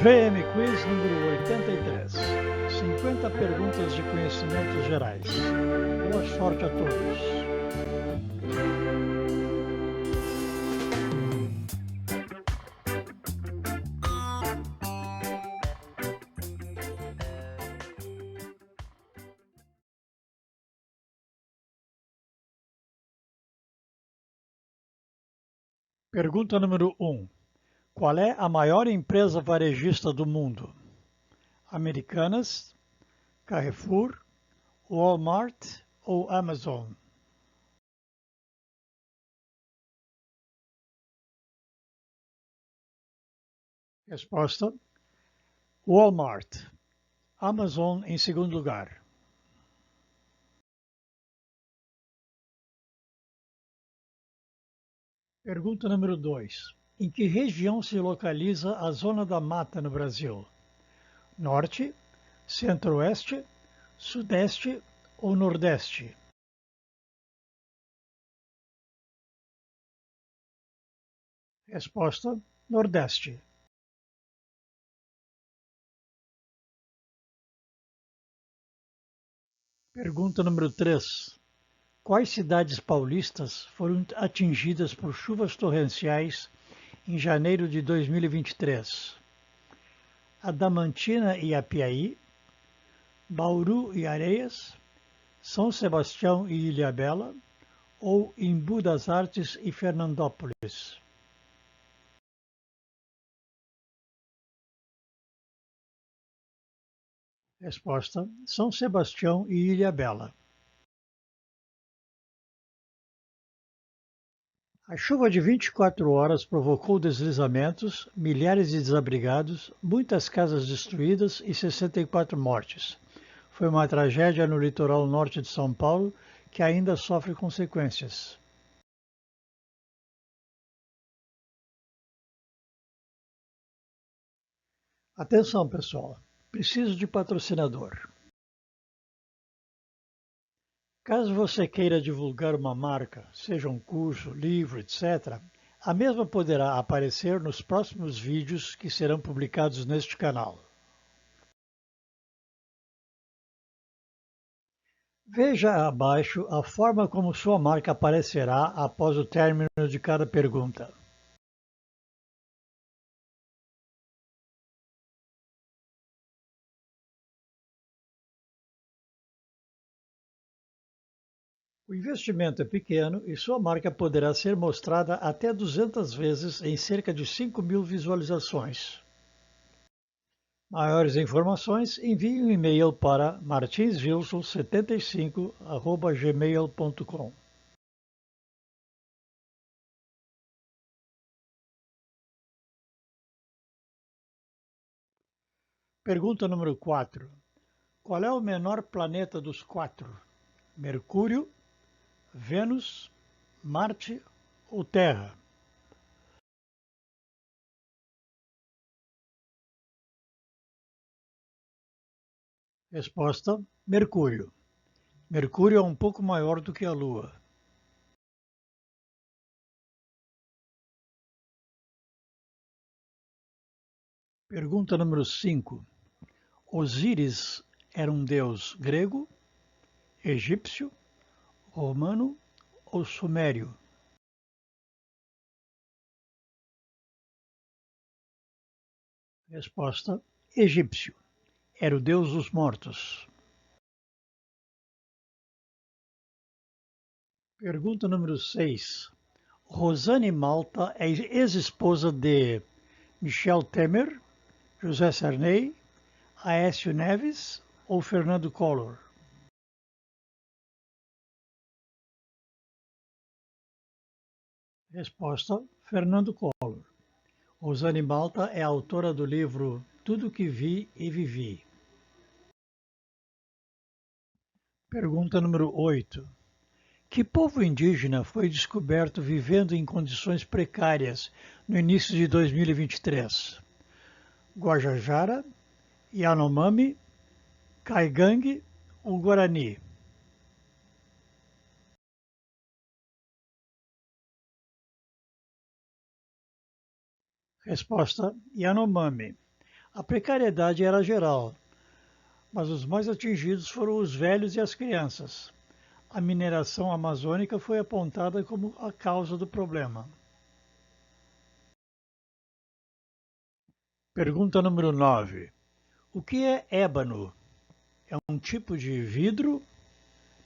VM Quiz número 83. 50 perguntas de conhecimentos gerais. Boa sorte a todos. Pergunta número 1. Qual é a maior empresa varejista do mundo? Americanas, Carrefour, Walmart ou Amazon? Resposta: Walmart. Amazon em segundo lugar. Pergunta número 2. Em que região se localiza a Zona da Mata no Brasil? Norte, Centro-Oeste, Sudeste ou Nordeste? Resposta: Nordeste. Pergunta número 3. Quais cidades paulistas foram atingidas por chuvas torrenciais em janeiro de 2023? Adamantina e Apiaí, Bauru e Areias, São Sebastião e Ilhabela ou Embu das Artes e Fernandópolis? Resposta: São Sebastião e Ilhabela. A chuva de 24 horas provocou deslizamentos, milhares de desabrigados, muitas casas destruídas e 64 mortes. Foi uma tragédia no litoral norte de São Paulo que ainda sofre consequências. Atenção, pessoal. Preciso de patrocinador. Caso você queira divulgar uma marca, seja um curso, livro, etc., a mesma poderá aparecer nos próximos vídeos que serão publicados neste canal. Veja abaixo a forma como sua marca aparecerá após o término de cada pergunta. O investimento é pequeno e sua marca poderá ser mostrada até 200 vezes em cerca de 5.000 visualizações. Maiores informações, envie um e-mail para martinswilson75@gmail.com. Pergunta número 4. Qual é o menor planeta dos 4? Mercúrio, Vênus, Marte ou Terra? Resposta: Mercúrio. Mercúrio é um pouco maior do que a Lua. Pergunta número 5. Osíris era um deus grego, egípcio, romano ou sumério? Resposta: egípcio. Era o deus dos mortos. Pergunta número 6. Rosane Malta é ex-esposa de Michel Temer, José Sarney, Aécio Neves ou Fernando Collor? Resposta: Fernando Collor. Rosane Malta é autora do livro Tudo que Vi e Vivi. Pergunta número 8. Que povo indígena foi descoberto vivendo em condições precárias no início de 2023? Guajajara, Yanomami, Caigangue ou Guarani? Resposta: Yanomami. A precariedade era geral, mas os mais atingidos foram os velhos e as crianças. A mineração amazônica foi apontada como a causa do problema. Pergunta número 9. O que é ébano? É um tipo de vidro,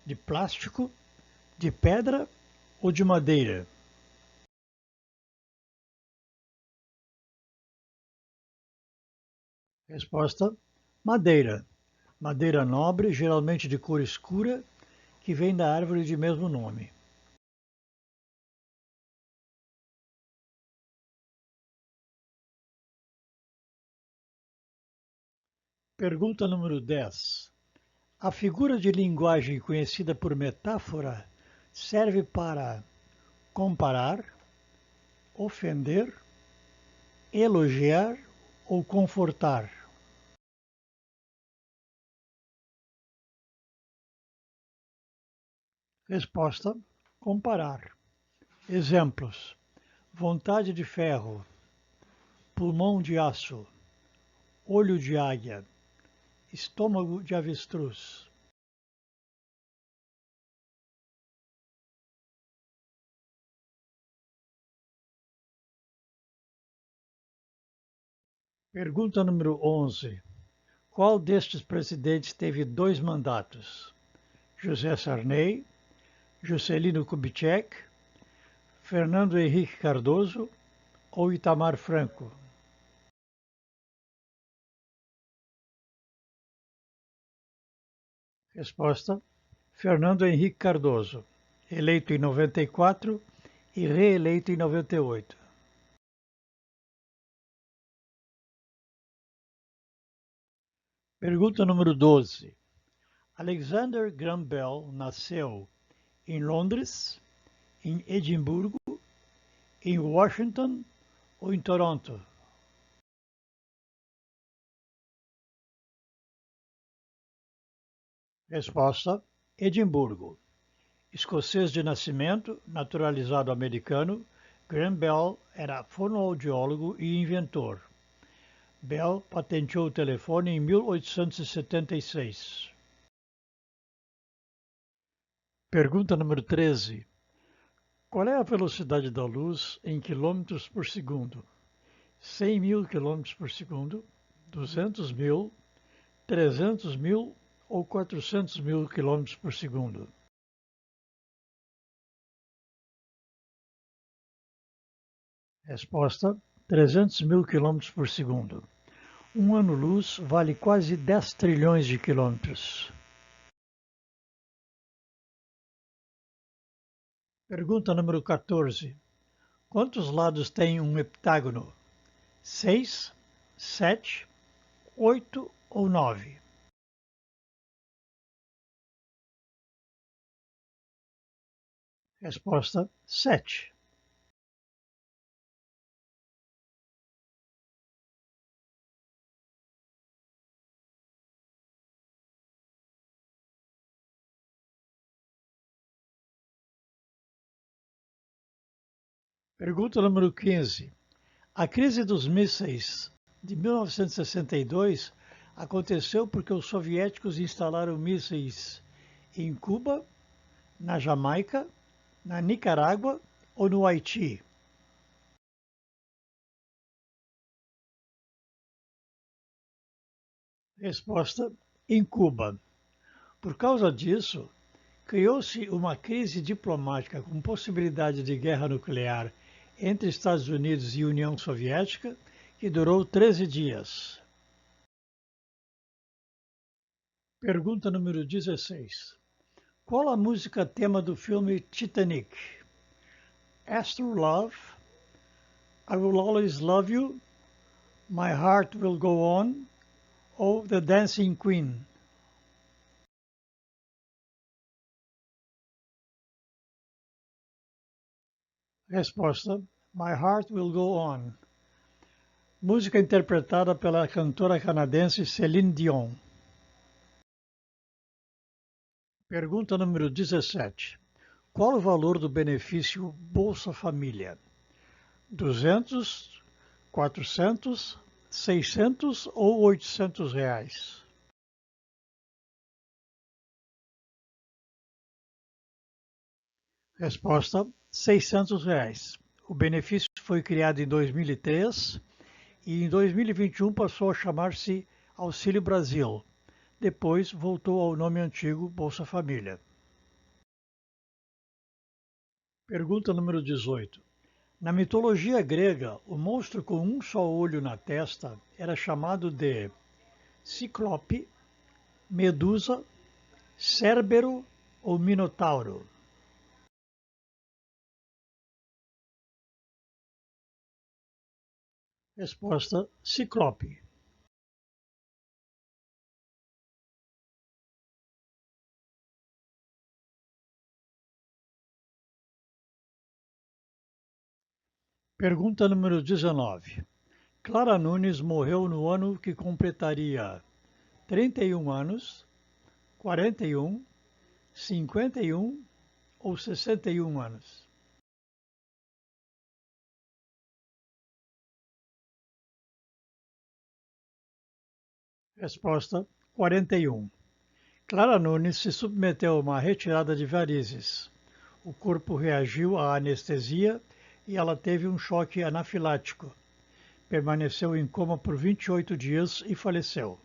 de plástico, de pedra ou de madeira? Resposta: madeira. Madeira nobre, geralmente de cor escura, que vem da árvore de mesmo nome. Pergunta número 10. A figura de linguagem conhecida por metáfora serve para comparar, ofender, elogiar ou confortar? Resposta: comparar. Exemplos: vontade de ferro, pulmão de aço, olho de águia, estômago de avestruz. Pergunta número 11. Qual destes presidentes teve 2 mandatos? José Sarney, Juscelino Kubitschek, Fernando Henrique Cardoso ou Itamar Franco? Resposta: Fernando Henrique Cardoso, eleito em 94 e reeleito em 98. Pergunta número 12. Alexander Graham Bell nasceu em Londres, em Edimburgo, em Washington ou em Toronto? Resposta: Edimburgo. Escocês de nascimento, naturalizado americano, Graham Bell era fonoaudiólogo e inventor. Bell patenteou o telefone em 1876. Pergunta número 13. Qual é a velocidade da luz em quilômetros por segundo? 100.000 quilômetros por segundo, 200.000, 300.000 ou 400.000 quilômetros por segundo? Resposta: 300.000 quilômetros por segundo. Um ano-luz vale quase 10 trilhões de quilômetros. Pergunta número 14. Quantos lados tem um heptágono? 6, 7, 8 ou 9? Resposta: 7. Pergunta número 15. A crise dos mísseis de 1962 aconteceu porque os soviéticos instalaram mísseis em Cuba, na Jamaica, na Nicarágua ou no Haiti? Resposta: em Cuba. Por causa disso, criou-se uma crise diplomática com possibilidade de guerra nuclear entre Estados Unidos e União Soviética, que durou 13 dias. Pergunta número 16. Qual a música tema do filme Titanic? Astro Love, I Will Always Love You, My Heart Will Go On ou The Dancing Queen? Resposta: My Heart Will Go On. Música interpretada pela cantora canadense Celine Dion. Pergunta número 17. Qual o valor do benefício Bolsa Família? 200, 400, 600 ou 800 reais? Resposta: 600 reais. O benefício foi criado em 2003 e em 2021 passou a chamar-se Auxílio Brasil. Depois voltou ao nome antigo Bolsa Família. Pergunta número 18. Na mitologia grega, o monstro com um só olho na testa era chamado de Ciclope, Medusa, Cérbero ou Minotauro? Resposta: Ciclope. Pergunta número 19. Clara Nunes morreu no ano que completaria 31 anos, 41, 51 ou 61 anos? Resposta: 41. Clara Nunes se submeteu a uma retirada de varizes. O corpo reagiu à anestesia e ela teve um choque anafilático. Permaneceu em coma por 28 dias e faleceu.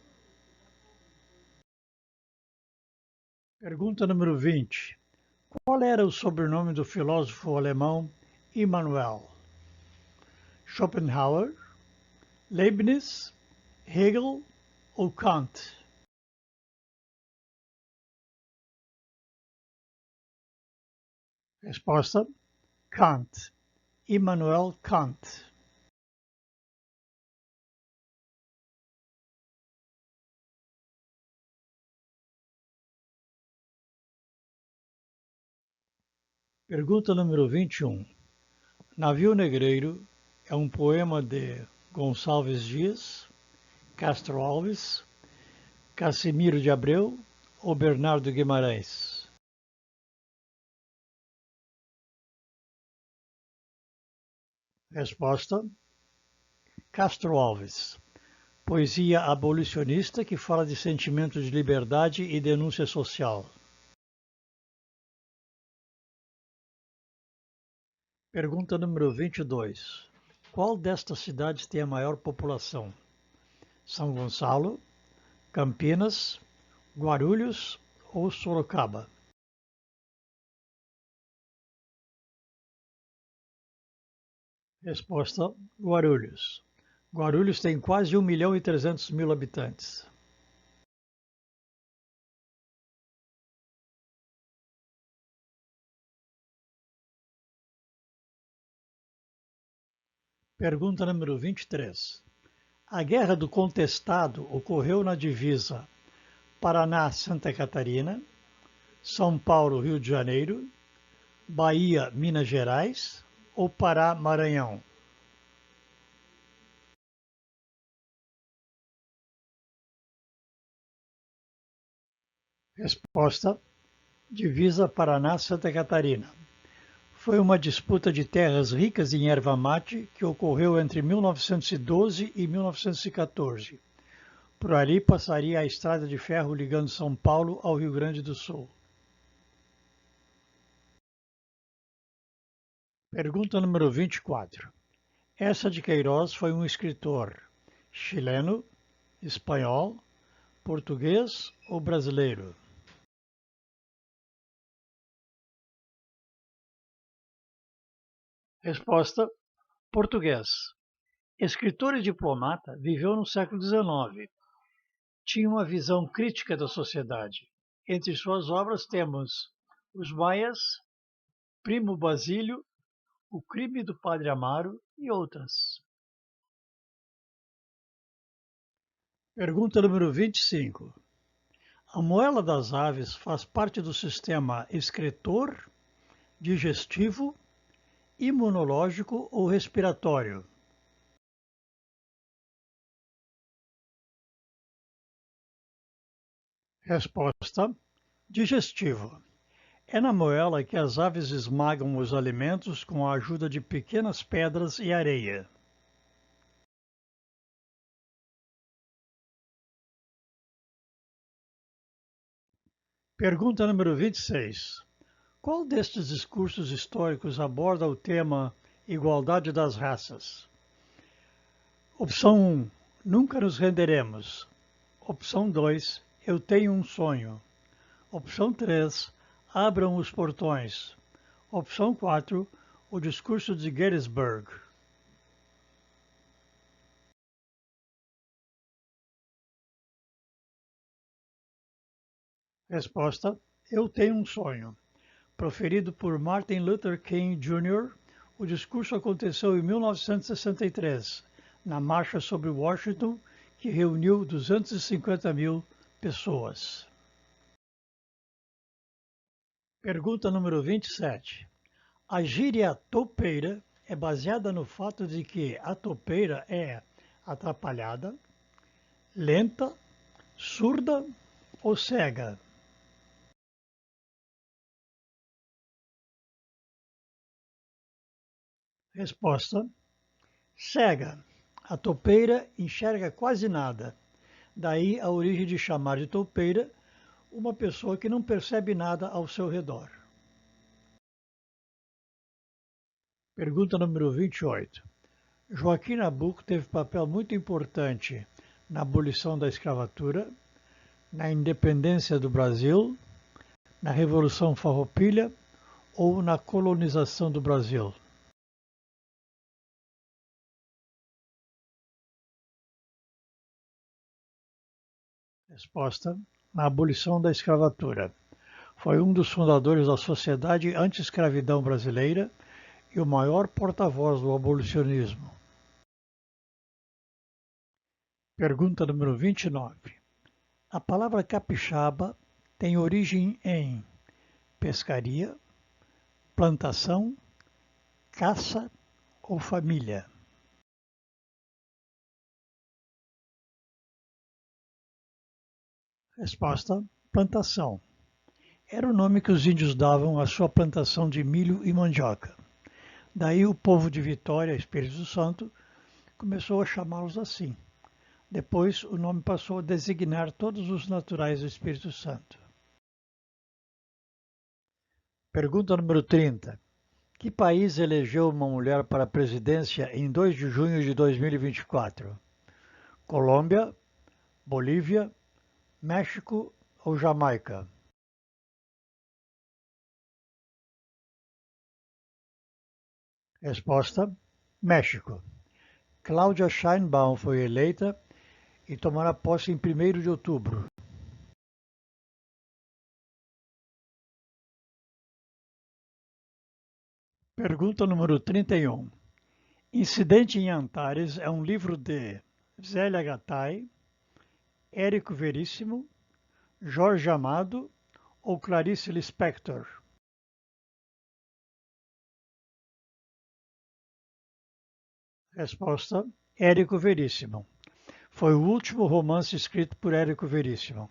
Pergunta número 20. Qual era o sobrenome do filósofo alemão Immanuel? Schopenhauer, Leibniz, Hegel ou Kant? Resposta: Kant. Immanuel Kant. Pergunta número 21. Navio Negreiro é um poema de Gonçalves Dias, Castro Alves, Cassimiro de Abreu ou Bernardo Guimarães? Resposta: Castro Alves. Poesia abolicionista que fala de sentimento de liberdade e denúncia social. Pergunta número 22. Qual destas cidades tem a maior população? São Gonçalo, Campinas, Guarulhos ou Sorocaba? Resposta: Guarulhos. Guarulhos tem quase 1.300.000 habitantes. Pergunta número 23. A Guerra do Contestado ocorreu na divisa Paraná-Santa Catarina, São Paulo-Rio de Janeiro, Bahia-Minas Gerais ou Pará-Maranhão? Resposta: divisa Paraná-Santa Catarina. Foi uma disputa de terras ricas em erva mate que ocorreu entre 1912 e 1914. Por ali passaria a estrada de ferro ligando São Paulo ao Rio Grande do Sul. Pergunta número 24. Eça de Queiroz foi um escritor chileno, espanhol, português ou brasileiro? Resposta: português. Escritor e diplomata, viveu no século XIX. Tinha uma visão crítica da sociedade. Entre suas obras temos Os Maias, Primo Basílio, O Crime do Padre Amaro e outras. Pergunta número 25. A moela das aves faz parte do sistema excretor, digestivo, imunológico ou respiratório? Resposta: digestivo. É na moela que as aves esmagam os alimentos com a ajuda de pequenas pedras e areia. Pergunta número 26. Qual destes discursos históricos aborda o tema igualdade das raças? Opção 1. Nunca nos renderemos. Opção 2. Eu tenho um sonho. Opção 3. Abram os portões. Opção 4. O discurso de Gettysburg. Resposta: Eu tenho um sonho. Proferido por Martin Luther King Jr., o discurso aconteceu em 1963, na Marcha sobre Washington, que reuniu 250 mil pessoas. Pergunta número 27. A gíria topeira é baseada no fato de que a topeira é atrapalhada, lenta, surda ou cega? Resposta: cega. A topeira enxerga quase nada. Daí a origem de chamar de topeira uma pessoa que não percebe nada ao seu redor. Pergunta número 28. Joaquim Nabuco teve papel muito importante na abolição da escravatura, na independência do Brasil, na Revolução Farroupilha ou na colonização do Brasil? Resposta: na abolição da escravatura. Foi um dos fundadores da Sociedade Anti-Escravidão Brasileira e o maior porta-voz do abolicionismo. Pergunta número 29. A palavra capixaba tem origem em pescaria, plantação, caça ou família? Resposta: plantação. Era o nome que os índios davam à sua plantação de milho e mandioca. Daí o povo de Vitória, Espírito Santo, começou a chamá-los assim. Depois o nome passou a designar todos os naturais do Espírito Santo. Pergunta número 30. Que país elegeu uma mulher para a presidência em 2 de junho de 2024? Colômbia, Bolívia, México ou Jamaica? Resposta: México. Cláudia Sheinbaum foi eleita e tomará posse em 1º de outubro. Pergunta número 31. Incidente em Antares é um livro de Zélia Gattai, Érico Veríssimo, Jorge Amado ou Clarice Lispector? Resposta: Érico Veríssimo. Foi o último romance escrito por Érico Veríssimo.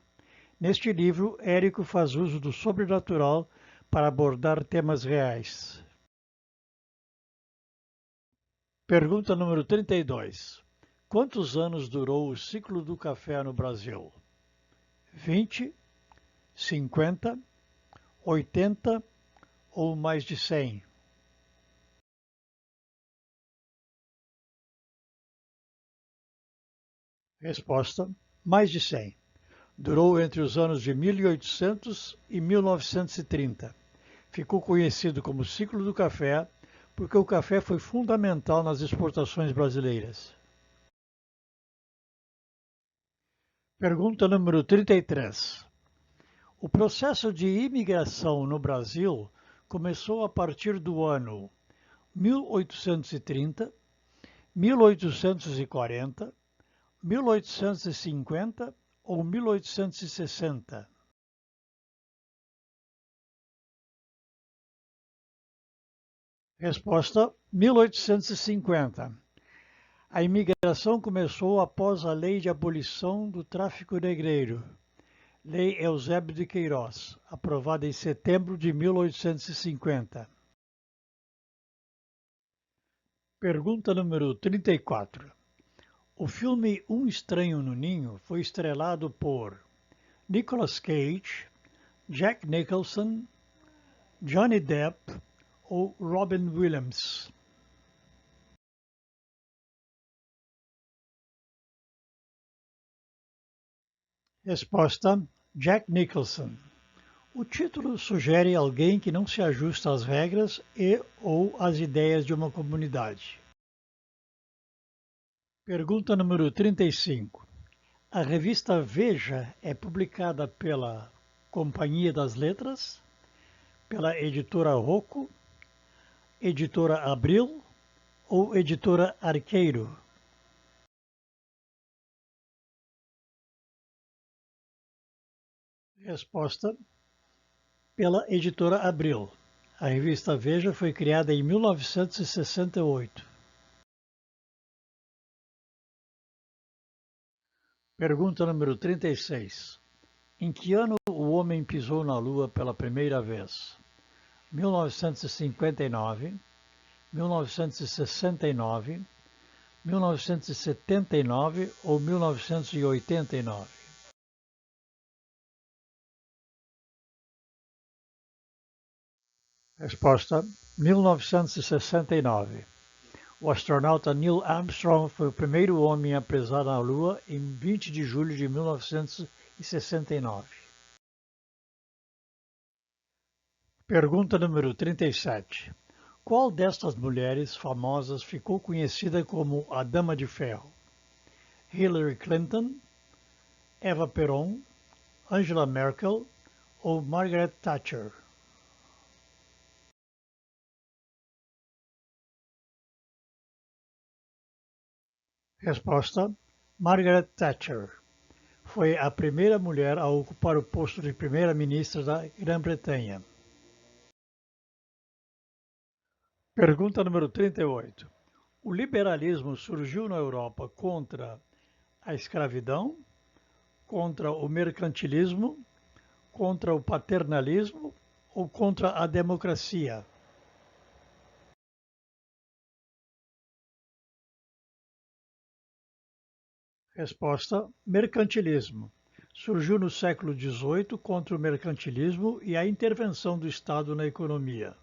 Neste livro, Érico faz uso do sobrenatural para abordar temas reais. Pergunta número 32. Quantos anos durou o ciclo do café no Brasil? 20, 50, 80 ou mais de 100? Resposta: mais de 100. Durou entre os anos de 1800 e 1930. Ficou conhecido como ciclo do café porque o café foi fundamental nas exportações brasileiras. Pergunta número 33. O processo de imigração no Brasil começou a partir do ano 1830, 1840, 1850 ou 1860? Resposta: 1850. A imigração começou após a Lei de Abolição do Tráfico Negreiro, Lei Eusébio de Queiroz, aprovada em setembro de 1850. Pergunta número 34. O filme Um Estranho no Ninho foi estrelado por Nicolas Cage, Jack Nicholson, Johnny Depp ou Robin Williams? Resposta: Jack Nicholson. O título sugere alguém que não se ajusta às regras e ou às ideias de uma comunidade. Pergunta número 35. A revista Veja é publicada pela Companhia das Letras, pela editora Rocco, editora Abril ou editora Arqueiro? Resposta: pela editora Abril. A revista Veja foi criada em 1968. Pergunta número 36. Em que ano o homem pisou na Lua pela primeira vez? 1959, 1969, 1979 ou 1989? Resposta: 1969. O astronauta Neil Armstrong foi o primeiro homem a pisar na Lua em 20 de julho de 1969. Pergunta número 37. Qual destas mulheres famosas ficou conhecida como a Dama de Ferro? Hillary Clinton, Eva Peron, Angela Merkel ou Margaret Thatcher? Resposta: Margaret Thatcher. Foi a primeira mulher a ocupar o posto de primeira-ministra da Grã-Bretanha. Pergunta número 38. O liberalismo surgiu na Europa contra a escravidão, contra o mercantilismo, contra o paternalismo ou contra a democracia? Resposta: mercantilismo. Surgiu no século XVIII contra o mercantilismo e a intervenção do Estado na economia.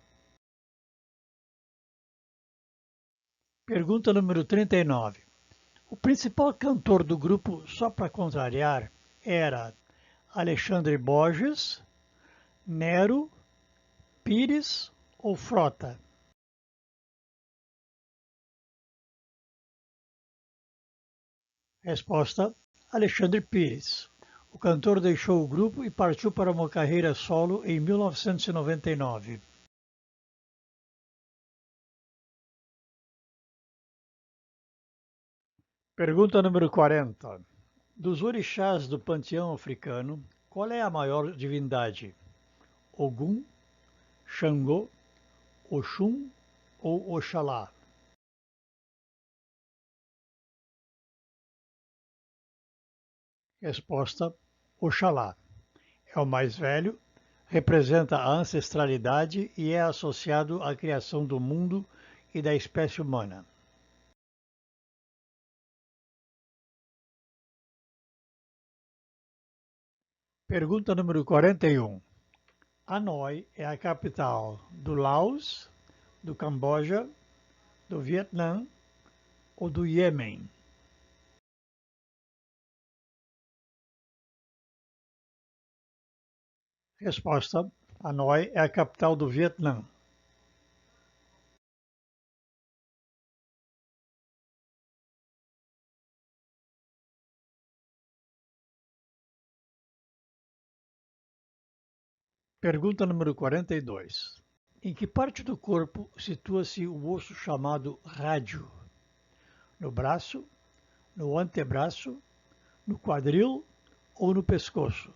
Pergunta número 39. O principal cantor do grupo Só Pra Contrariar era Alexandre Borges, Nero, Pires ou Frota? Resposta: Alexandre Pires. O cantor deixou o grupo e partiu para uma carreira solo em 1999. Pergunta número 40. Dos orixás do panteão africano, qual é a maior divindade? Ogum, Xangô, Oxum ou Oxalá? Resposta: Oxalá. É o mais velho, representa a ancestralidade e é associado à criação do mundo e da espécie humana. Pergunta número 41. Hanoi é a capital do Laos, do Camboja, do Vietnã ou do Iêmen? Resposta: Hanoi é a capital do Vietnã. Pergunta número 42. Em que parte do corpo situa-se o osso chamado rádio? No braço, no antebraço, no quadril ou no pescoço?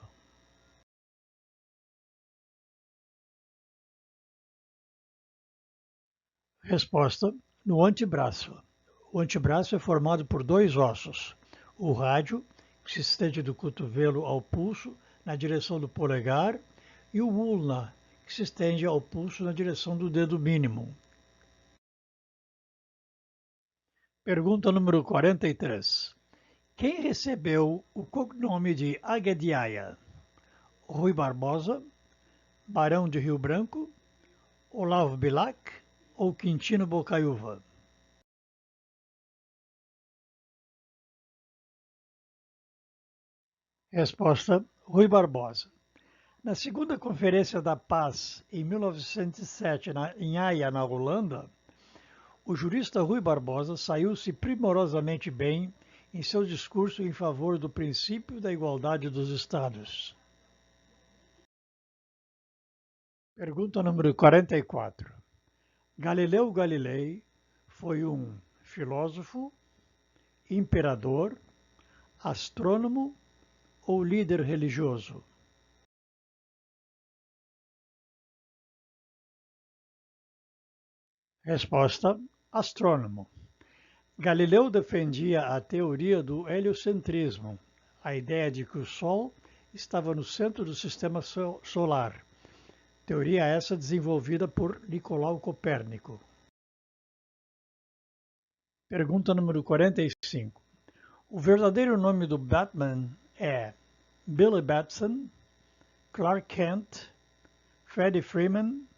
Resposta: no antebraço. O antebraço é formado por dois ossos: o rádio, que se estende do cotovelo ao pulso na direção do polegar, e o ulna, que se estende ao pulso na direção do dedo mínimo. Pergunta número 43. Quem recebeu o cognome de Agediaia? Rui Barbosa, Barão de Rio Branco, Olavo Bilac ou Quintino Bocaiúva? Resposta: Rui Barbosa. Na segunda Conferência da Paz, em 1907, em Haia, na Holanda, o jurista Rui Barbosa saiu-se primorosamente bem em seu discurso em favor do princípio da igualdade dos Estados. Pergunta número 44. Galileu Galilei foi um filósofo, imperador, astrônomo ou líder religioso? Resposta: astrônomo. Galileu defendia a teoria do heliocentrismo, a ideia de que o Sol estava no centro do sistema solar. Teoria essa desenvolvida por Nicolau Copérnico. Pergunta número 45. O verdadeiro nome do Batman é Billy Batson, Clark Kent, Freddie Freeman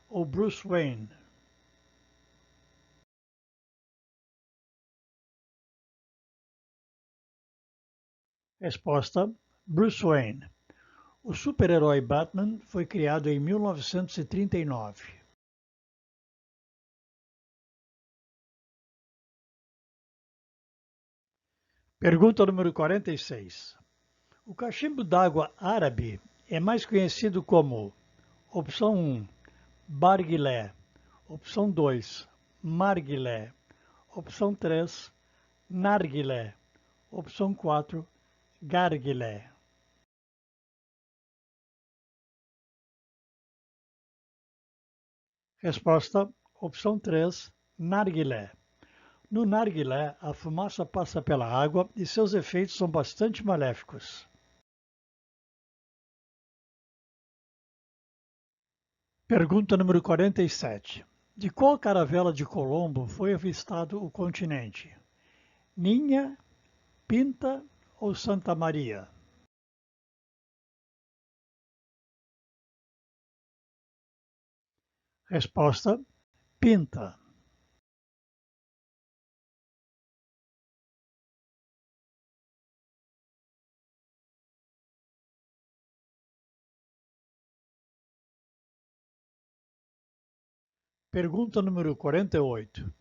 ou Bruce Wayne? Resposta: Bruce Wayne. O super-herói Batman foi criado em 1939. Pergunta número 46. O cachimbo d'água árabe é mais conhecido como opção 1, barguilé, opção 2, marguilé, opção 3, narguilé, opção 4, garguilé. Resposta: opção 3, narguilé. No narguilé, a fumaça passa pela água e seus efeitos são bastante maléficos. Pergunta número 47. De qual caravela de Colombo foi avistado o continente? Ninha, Pinta ou Santa Maria? Resposta: Pinta. Pergunta número 48.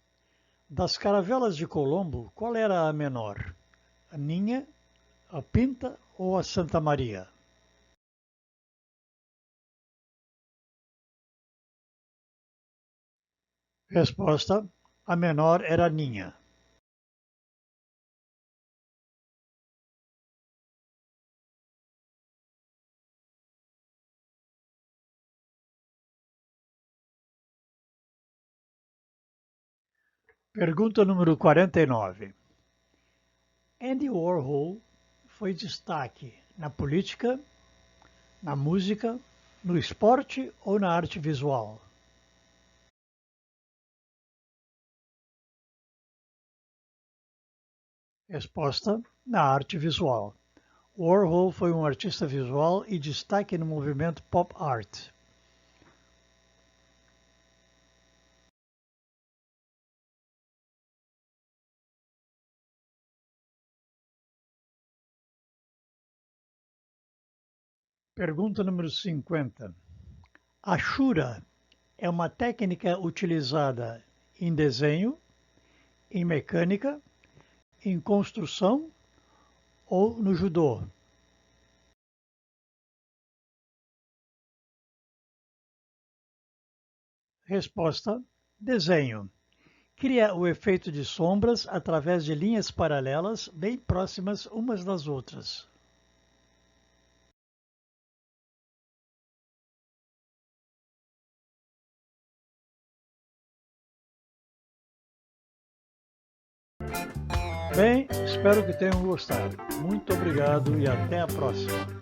Das caravelas de Colombo, qual era a menor? A Ninha, a Pinta ou a Santa Maria? Resposta: a menor era a Ninha. Pergunta número 49. Andy Warhol foi destaque na política, na música, no esporte ou na arte visual? Resposta: na arte visual. Warhol foi um artista visual e destaque no movimento pop art. Pergunta número 50. A Shura é uma técnica utilizada em desenho, em mecânica, em construção ou no judô? Resposta: desenho. Cria o efeito de sombras através de linhas paralelas bem próximas umas das outras. Bem, espero que tenham gostado. Muito obrigado e até a próxima.